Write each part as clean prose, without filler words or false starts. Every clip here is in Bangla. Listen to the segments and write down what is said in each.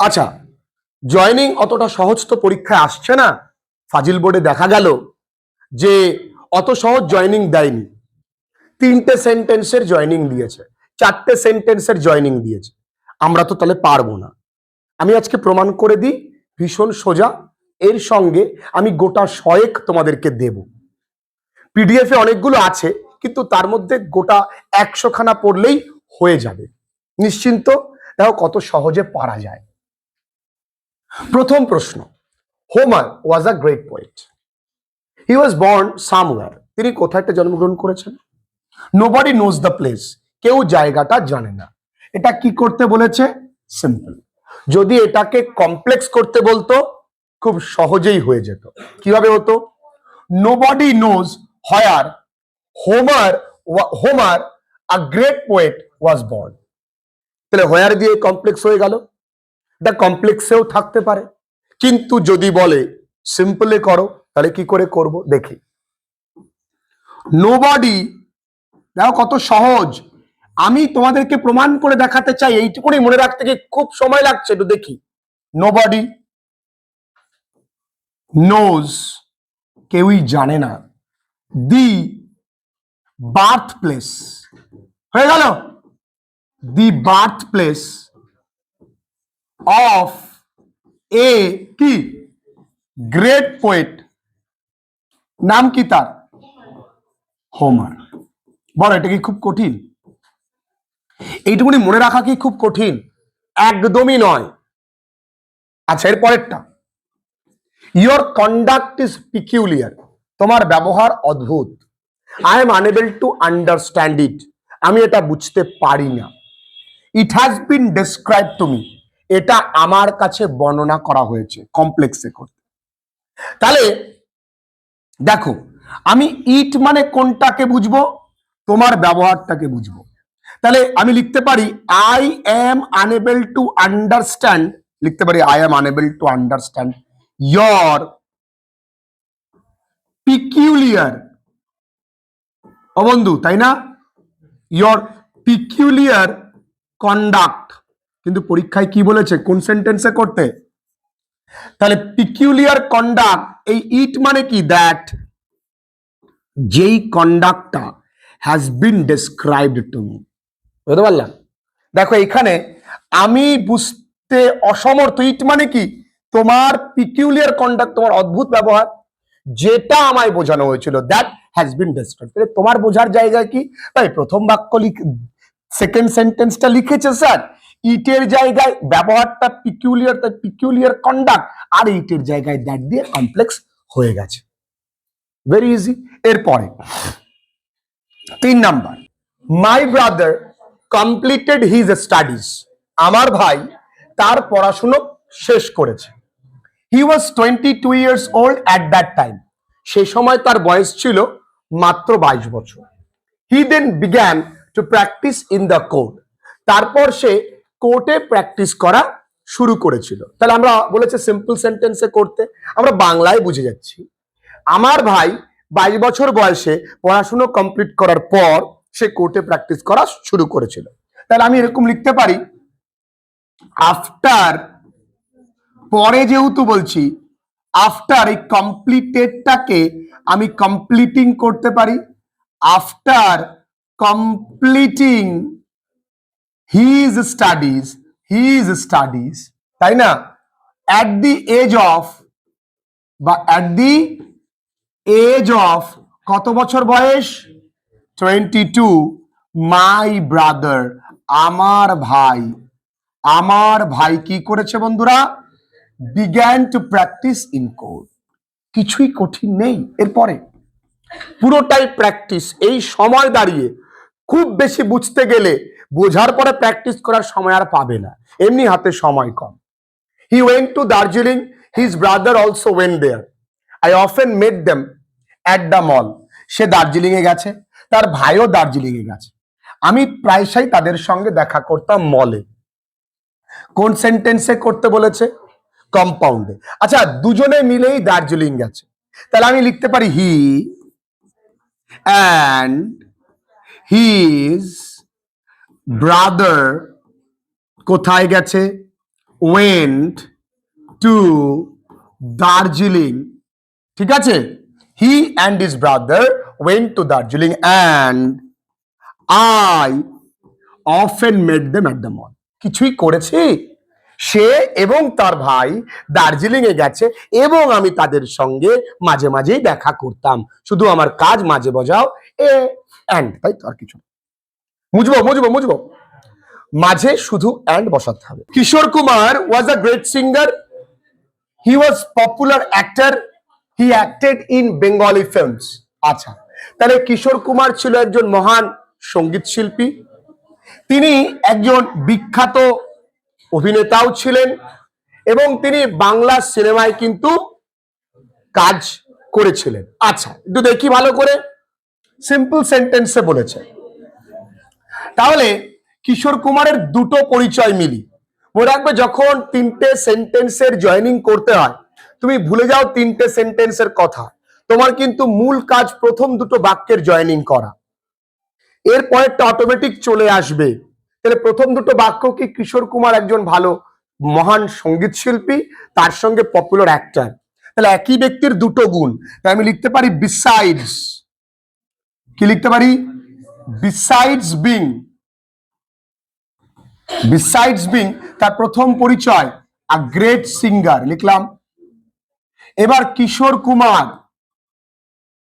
আচ্ছা, জয়নিং অতটা সহজ তো পরীক্ষায় আসছে না। ফাজিল বোর্ডে দেখা গেল যে অত সহজ জয়নিং দেয়নি। 3টে সেন্টেন্সের জয়নিং দিয়েছে, 4টে সেন্টেন্সের জয়নিং দিয়েছে। আমরা তো তাহলে পারবো না। আমি আজকে প্রমাণ করে দিই, ভীষণ সোজা। এর সঙ্গে আমি গোটা 100 তোমাদেরকে দেব। পিডিএফ এ অনেকগুলো আছে, কিন্তু তার মধ্যে গোটা 100 খানা পড়লেই হয়ে যাবে। নিশ্চিন্ত, দেখো কত সহজে পারা যায়। প্রথম প্রশ্ন, Homer was a great poet. He was born somewhere. তিনি কোথায় একটা জন্মগ্রহণ করেছেন? Nobody knows the place. কেউ জায়গাটা জানে না। এটা কি করতে বলেছে? সিম্পল। যদি এটাকে কমপ্লেক্স করতে বলতো খুব সহজেই হয়ে যেত। কিভাবে হতো? Nobody nose where Homer a great poet was born. তাহলে হোয়ার দিয়ে কমপ্লেক্স হয়ে গেল। এটা কমপ্লেক্সেও থাকতে পারে, কিন্তু যদি বলে সিম্পলে করো, তাহলে কি করে করব দেখি। নোবডি, দেখো কত সহজ। আমি তোমাদেরকে প্রমাণ করে দেখাতে চাই, এইটুকুনি মনে রাখতে গিয়ে খুব সময় লাগছে। একটু দেখি। নোবডি নোজ, কেউই জানে না। দি বার্থ প্লেস, হয়ে গেল। দি বার্থ প্লেস অফ এ কি গ্রেট পোয়েট, নাম কি তার? হোমার। বলো, এটা কি খুব কঠিন? এইটুকুনি মনে রাখা কি খুব কঠিন? একদমই নয়। আচ্ছা, এর পরেরটা, ইয়োর কন্ডাক্ট ইজ পিকিউলিয়ার। তোমার ব্যবহার অদ্ভুত। I am unable to understand it. আমি এটা বুঝতে পারি না। It has been describe to me. এটা আমার কাছে বর্ণনা করা হয়েছে। কমপ্লেক্সে করতে, তাহলে দেখো, আমি ইট মানে কোনটাকে বুঝবো? তোমার ব্যবহারটাকে বুঝবো। তাহলে আমি লিখতে পারি I am unable to understand. লিখতে পারি I am unable to understand your peculiar. ও বন্ধু, তাই না? Your peculiar conduct. কিন্তু পরীক্ষায় কি বলেছে? কোন সেন্টেন্সে করতে? তাহলে পিকিউলিয়ার কন্ডাক্ট, এই ইট মানে কি? দ্যাট, যেই কন্ডাক্টটা has been described to me. বুঝতে পারলাম? দেখো এখানে আমি বুঝতে অসমর্থ। ইট মানে কি? তোমার পিকিউলিয়ার কন্ডাক্ট, তোমার অদ্ভুত ব্যবহার, যেটা আমায় বোঝানো হয়েছিল, দ্যাট হ্যাজ বিন ডেসক্রাইবড। তোমার বোঝার জায়গায় কি ভাই? প্রথম বাক্য সেকেন্ড সেন্টেন্সটা লিখেছে স্যার, ইটের জায়গায় ব্যবহারটা পিকিউলিয়ার, তাই পিকিউলিয়ার কন্ডাক্ট, আর ইটের জায়গায় দ্যাট দিয়ে কমপ্লেক্স হয়ে গেছে। Very easy. এরপরে 3 number, my brother completed his studies. আমার ভাই তার পড়াশুনো শেষ করেছে। He was 22 years old at that time. সেই সময় তার বয়স ছিল মাত্র 22 বছর। He then began to practice in the court. তারপর সে কোর্টে প্র্যাকটিস করা শুরু করেছিল। তাহলে আমরা বলেছে সিম্পল সেন্টেন্সে করতে, আমরা বাংলায় বুঝে যাচ্ছি। আমার ভাই 22 বছর বয়সে পড়াশুনো কমপ্লিট করার পর সে কোর্টে প্র্যাকটিস করা শুরু করেছিল। তাহলে আমি এরকম লিখতে পারি, আফটার, পরে যেহেতু বলছি, আফটার, এই কমপ্লিটেডটাকে আমি কমপ্লিটিং করতে পারি। আফটার কমপ্লিটিং হিজ স্টাডিজ, তাই না? অ্যাট দি এজ অফ, বা অ্যাট দি এজ অফ, কত বছর বয়স? 22। মাই ব্রাদার, আমার ভাই, আমার ভাই কি করেছে বন্ধুরা? Began to practice in court. কিছুই কঠিন নেই। এরপরে পুরোটাই প্র্যাকটিস। এই সময় দাঁড়িয়ে খুব বেশি বুঝতে গেলে, বোঝার পরে প্র্যাকটিস করার সময় আর পাবে না, এমনি হাতে সময় কম। He went to Darjeeling, his brother also went there. I often met them at the mall. সে দার্জিলিং এ গেছে, তার ভাইও দার্জিলিং এ গেছে। আমি প্রায়শই তাদের সঙ্গে দেখা করতাম মলে। কোন সেন্টেন্সে করতে বলেছে? কম্পাউন্ডে। আচ্ছা, দুজনে মিলেই দার্জিলিং গেছে। তাহলে আমি লিখতে পারি হি অ্যান্ড হিজ ব্রাদার কোথায় গেছে? went to Darjeeling, ঠিক আছে, he and his brother went to Darjeeling and I often met them at the mall. কিছুই করেছি, সে এবং তার ভাই দার্জিলিং এ গেছে এবং আমি তাদের সঙ্গে মাঝে মাঝেই দেখা করতাম। শুধু আমার কাজ মাঝে বজাও এ অ্যান্ড, তাই তো, আর কিছু না। মুজবো মুজবো মুজবো, মাঝে শুধু অ্যান্ড বসাতে হবে। Kishore Kumar was a great singer, he was popular actor, he acted in Bengali films. আচ্ছা, তাহলে কিশোর কুমার ছিল একজন মহান সঙ্গীত শিল্পী, তিনি একজন বিখ্যাত অভিনেতাও ছিলেন এবং তিনি বাংলা সিনেমায় কিন্তু কাজ করেছিলেন। আচ্ছা, একটু দেখি ভালো করে, সিম্পল সেন্টেন্সে বলেছে। তাহলে কিশোর কুমারের দুটো পরিচয় মিলি। মনে রাখবে, যখন তিনটে সেন্টেন্সের জয়েনিং করতে হয় তুমি ভুলে যাও তিনটে সেন্টেন্সের কথা, তোমার কিন্তু মূল কাজ প্রথম দুটো বাক্যের জয়েনিং করা, এর পরেরটা অটোমেটিক চলে আসবে। তাহলে প্রথম দুটো বাক্য কি, কিশোর কুমার একজন ভালো মহান সঙ্গীত শিল্পী, তার সঙ্গে পপুলার অ্যাক্টর। তাহলে একই ব্যক্তির দুটো গুণ, তাই আমি লিখতে পারি বিসাইডস, কি লিখতে পারি, বিসাইডস বিং, বিসাইডস বিং তার প্রথম পরিচয় আ গ্রেট সিঙ্গার, লিখলাম। এবার কিশোর কুমার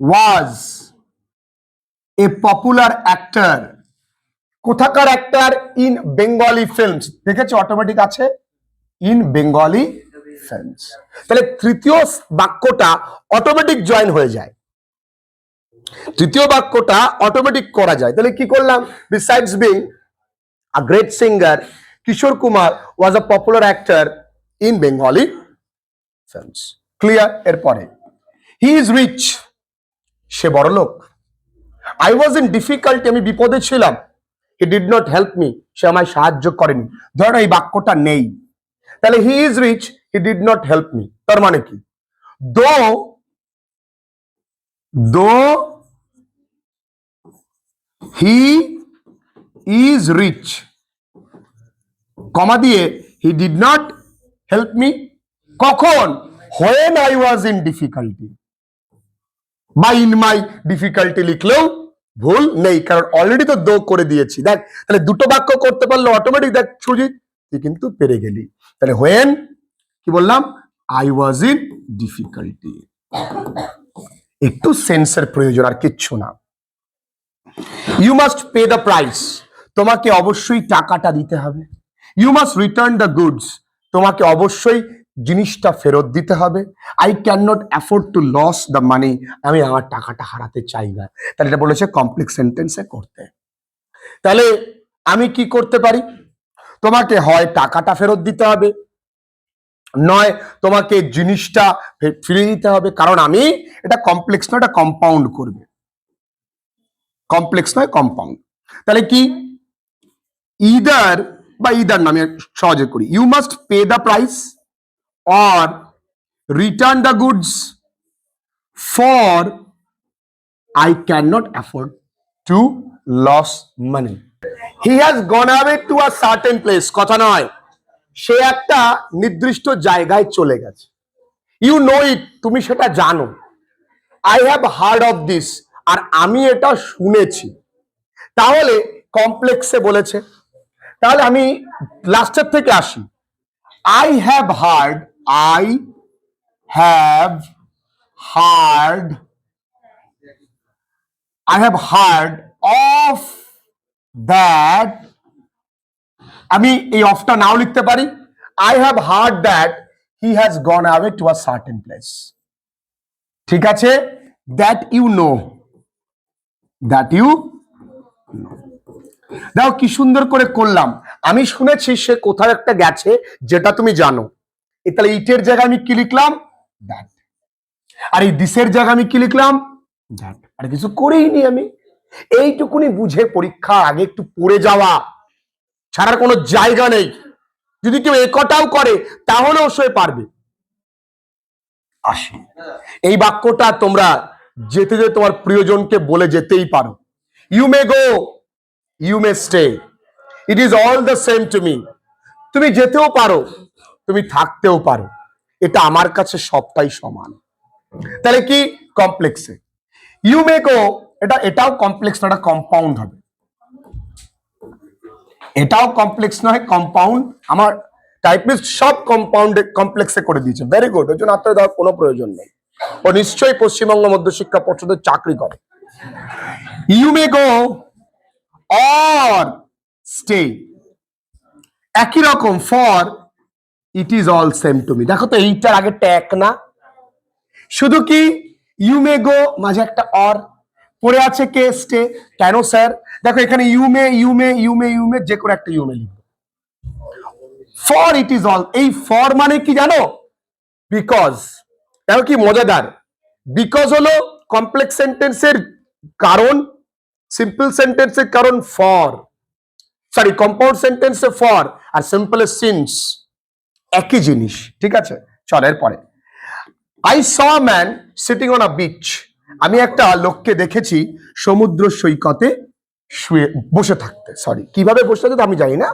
ওয়াজ এ পপুলার অ্যাক্টর, কোথাকার অ্যাক্টর, ইন বেঙ্গলি ফিল্মস, দেখেছো অটোমেটিক আছে ইন বেঙ্গলি ফিল্মস। তাহলে তৃতীয় বাক্যটা অটোমেটিক জয়েন হয়ে যায়, তৃতীয় বাক্যটা অটোমেটিক করা যায়। তাহলে কি করলাম, besides being a great singer, Kishore Kumar was a popular actor in Bengali films. Clear? এরপরে হি ইজ রিচ, সে বড়লোক। আই ওয়াজ ইন ডিফিকাল্টি, আমি বিপদে ছিলাম। He did not help me, সে আমায় সাহায্য করেনি। ধরো এই বাক্যটা নেই, তাহলে he is rich, he did not help me, তার মানে কি, though he is rich, comma দিয়ে he did not help me, কখন, when I was in difficulty, বা ইন মাই ডিফিকাল্টি লিখলেও ভুল নেই, কারণ অলরেডি তো দো করে দিয়েছি। দেখ, তাহলে দুটো বাক্য করতে পারলে অটোমেটিক, দেখ সুজিত তুই কিন্তু পেরে গেলি। তাহলে when কি বললাম, I was in difficulty, একটু সেন্সের প্রয়োজন, আর কিচ্ছু না। You must pay the price, তোমাকে অবশ্যই টাকাটা দিতে হবে। You must return the goods, তোমাকে অবশ্যই জিনিসটা ফেরত দিতে হবে। I can not afford to loss the money, আমি আমার টাকাটা হারাতে চাই না। তাহলে এটা বলেছে কমপ্লেক্স সেন্টেন্সে করতে। তাহলে আমি কি করতে পারি, তোমাকে হয় টাকাটা ফেরত দিতে হবে, নয় তোমাকে জিনিসটা ফিরিয়ে দিতে হবে, কারণ আমি, এটা কমপ্লেক্স নয়, এটা কম্পাউন্ড করবে, কমপ্লেক্স নয় কম্পাউন্ড। তাহলে কি, ইদার বা ইদার না, আমি সহজে করি, you must pay the price or return the goods, for I cannot afford to lose money. He has gone away to a certain place, কথা নয়, সে একটা নির্দিষ্ট জায়গায় চলে গেছে। You know it, তুমি সেটা জানো। I have heard of this, আর আমি এটা শুনেছি। তাহলে কমপ্লেক্সে বলেছে, তাহলে আমি লাস্টের থেকে আসি। I have heard, I have heard of that, আমি এই অফটা নাও লিখতে পারি। I have heard that he has gone away to a certain place, ঠিক আছে, that you know, that you know। দেখো কি সুন্দর করে করলাম, আমি শুনেছি সে কোথাও একটা গেছে যেটা তুমি জানো। তাহলে ইটের জায়গায় আমি কি লিখলাম, দ্যাট, আর এই দিসের জায়গায় আমি কি লিখলাম, দ্যাট, আর কিছু করেইনি আমি। এইটুকুনি বুঝে পরীক্ষার আগে একটু পড়ে যাওয়া ছাড়ার কোনো জায়গা নেই। যদি কেউ একটাও করে তাহলেও সে পারবে। আসি, এই বাক্যটা তোমরা যেতে যেতে তোমার প্রিয়জনকে বলে যেতেই পারো। You may go, you may stay, it is all the same to me, তুমি যেতেও পারো, তুমি থাকতেও পারো, এটা আমার কাছে সবটাই সমান। তাহলে কি কমপ্লেক্সে ইউ মে গো, এটাও কমপ্লেক্স না, এটা কম্পাউন্ড হবে। এটাও কমপ্লেক্স নয়, কম্পাউন্ড। আমার টাইপিস্ট সব কম্পাউন্ডে কমপ্লেক্সে করে দিয়েছে, ভেরি গুড। ওই জন্য আপনার দেওয়ার কোনো প্রয়োজন নেই। ও নিশ্চয়ই পশ্চিমবঙ্গ মধ্যশিক্ষা পর্ষদের চাকরি করে। You may go or stay, একই রকম for it is all same to me. দেখো তো এইটার আগে ট্যাগ না, শুধু কি ইউ মে গো মাঝে একটা অর, পড়ে আছে কে স্টে। কেন স্যার? দেখো এখানে you may you may you may you may যে কোনো একটা ইউ মে লিখবো। ফর ইট ইজ অল, এই ফর মানে কি জানো? বিকজ। দেখো কি মজাদার, বিকজ হলো কমপ্লেক্স সেন্টেন্সের কারণ, সিম্পল সেন্টেন্সের কারণ ফর, সরি কম্পাউন্ড সেন্টেন্সে ফর, আর সিম্পল সিন্স একই জিনিস। ঠিক আছে, চল এরপরে। I saw a man sitting on a beach, আমি একটা লোককে দেখেছি সমুদ্র সৈকতে শুয়ে বসে থাকতে। সরি, কিভাবে বসে থাকতে আমি জানি না।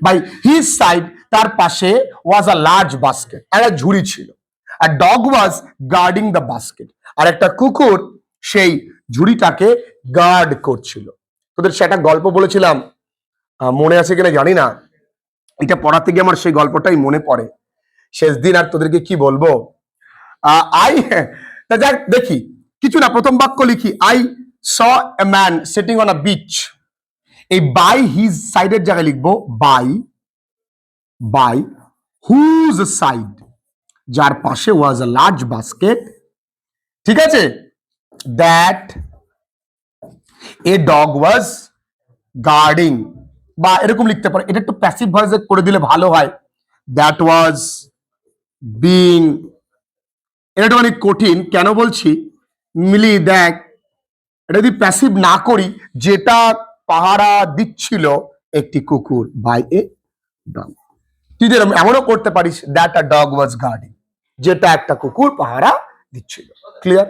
বাই হিজ সাইড, তার পাশে ওয়াজ আ লার্জ বাস্কেট, একটা ঝুড়ি ছিল। আর dog was guarding the basket, আর একটা কুকুর সেই ঝুড়িটাকে গার্ড করছিল। তোদের সেটা গল্প বলেছিলাম, মনে আছে কিনা জানি না, এটা পড়াতে গিয়ে আমার সেই গল্পটাই মনে পড়ে। শেষ দিন আর তোদেরকে কি বলবো। যাক দেখি, কিছু না, প্রথম বাক্য লিখি, I saw a man sitting on a beach. এই বাই হিজ সাইডের জায়গায় লিখবো বাই হুজ সাইড, যার পাশে ওয়াজ আ লার্জ বাস্কেট। ঠিক আছে, that a dog was guarding, বা এরকম লিখতে পারে, এটা একটু প্যাসিভ ভয়েসে করে দিলে ভালো হয়। দ্যাট ওয়াজ বিং, এটা অনেক কঠিন, কেন বলছি মিলি দেখ, এটা যদি প্যাসিভ না করি, যেটা পাহারা দিচ্ছিল একটি কুকুর, বাই এ ডগ। তুই এমনও করতে পারিস, that a dog was guarding, যেটা একটা কুকুর পাহারা দিচ্ছিল। ক্লিয়ার?